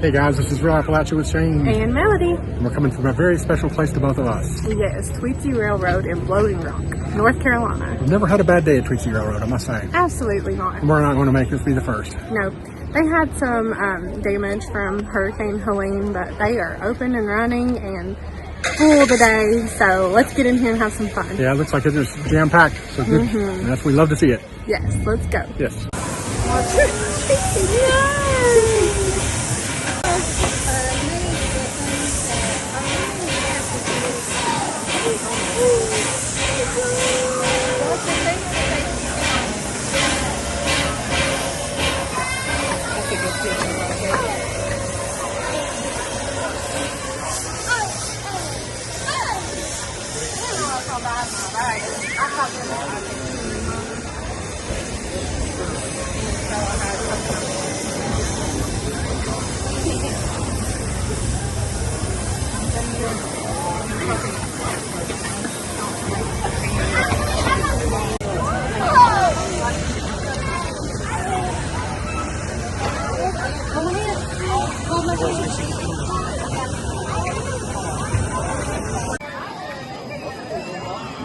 Hey guys, this is Real Appalachia with Shane. And Melody. And we're coming from a very special place to both of us. Yes, Tweetsie Railroad in Floating Rock, North Carolina. We've never had a bad day at Tweetsie Railroad, I must say. Absolutely not. And we're not going to make this be the first. No. They had some damage from Hurricane Helene, but they are open and running and full today. So let's get in here and have some fun. Yeah, it looks like it's just jam-packed. So good. And that's, we love to see it. Yes, let's go. Yes.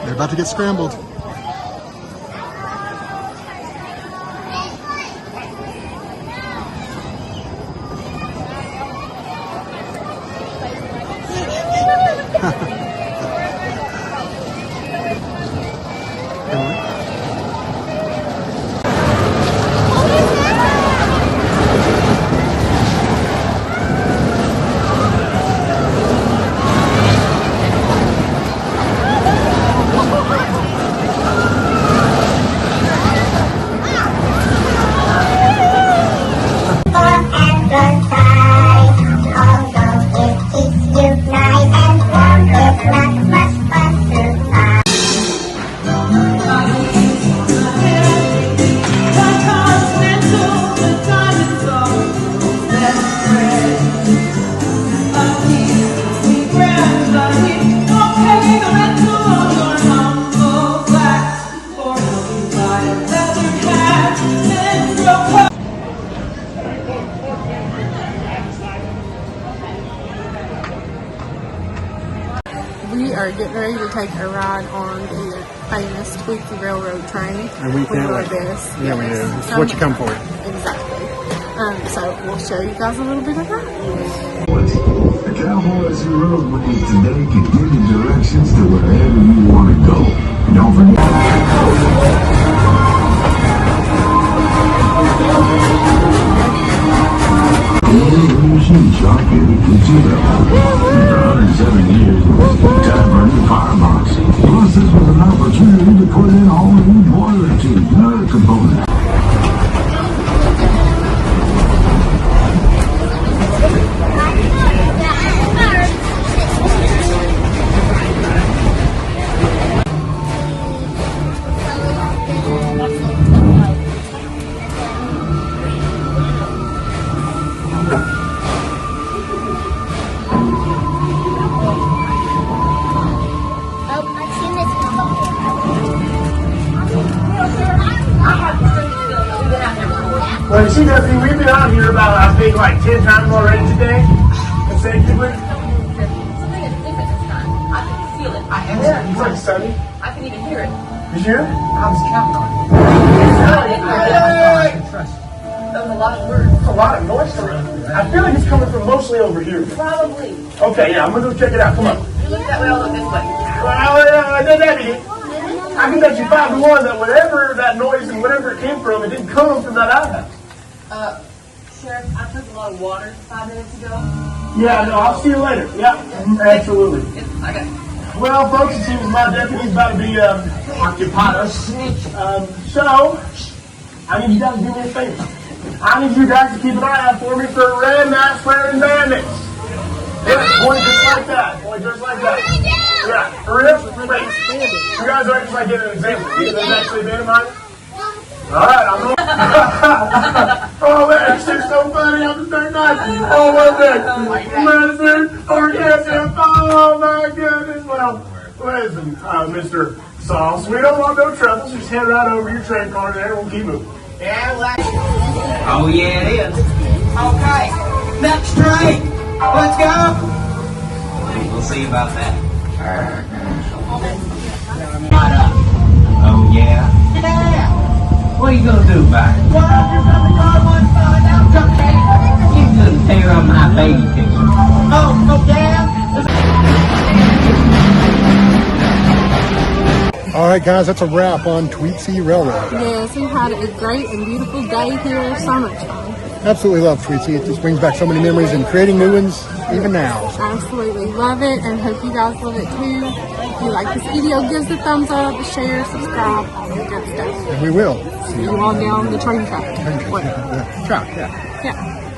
They're about to get scrambled. We are getting ready to take a ride on the famous Tweetsie Railroad train. And we can't wait. This. Yeah, we do. This is what you come for. Exactly. So we'll show you guys a little bit of that. The cowboys who rode with you today can give you directions to wherever you want to go. Don't forget. Shop here at Tweetsie Railroad. For 107 years, it was time for a new firebox. Plus, this was an opportunity to put in a whole new boiler tube and other components. Well, you see, Duffy, we've been out here about, I think, like 10 times already today, consecutively. Something is different this time. I can feel it. Yeah, it's like sunny. I can even hear it. You sure? I was counting on it. That was a lot of words. It's a lot of noise around here. I feel like it's coming from mostly over here. Probably. Okay, yeah, I'm going to go check it out. Come on. You look that way, I'll look this way. Well, I can bet you 5 to 1 that whatever that noise and whatever it came from, it didn't come from that outhouse. Sheriff, I took a lot of water 5 minutes ago. Yeah, no, I'll see you later. Yeah, absolutely. I got it. Well, folks, it seems my deputy's about to be occupy us. So, I need you guys to do me a favor. I need you guys to keep an eye out for me for red mask wearing bandits. Yeah, point just like that. Point just like that. Yeah, hurry up. Wait. You guys are actually getting an example. You guys actually been in mine? Alright, I'm going. Oh, man, you're so funny. I'm just very nice. Oh, what's that? Listen, orgasm. Oh, my goodness. Well, listen, Mr. Sauce, we don't want no trouble. Just head right over your train car there and we'll keep moving. Yeah, well, oh, yeah, it is. Okay. Next train. Let's go. We'll see about that. Oh, yeah? Yeah. What are you going to do about it? Well, if you're going to go one side out, okay. You can tear on my baby picture. Oh, okay. All right, guys, that's a wrap on Tweetsie Railroad. Yes, we had a great and beautiful day here. So much fun. Absolutely love Tweetsie. It just brings back so many memories and creating new ones even now. Absolutely love it, and hope you guys love it too. If you like this video, give us a thumbs up, share, subscribe, all that good stuff. And we will. See you on down the train track. Track, yeah. Yeah.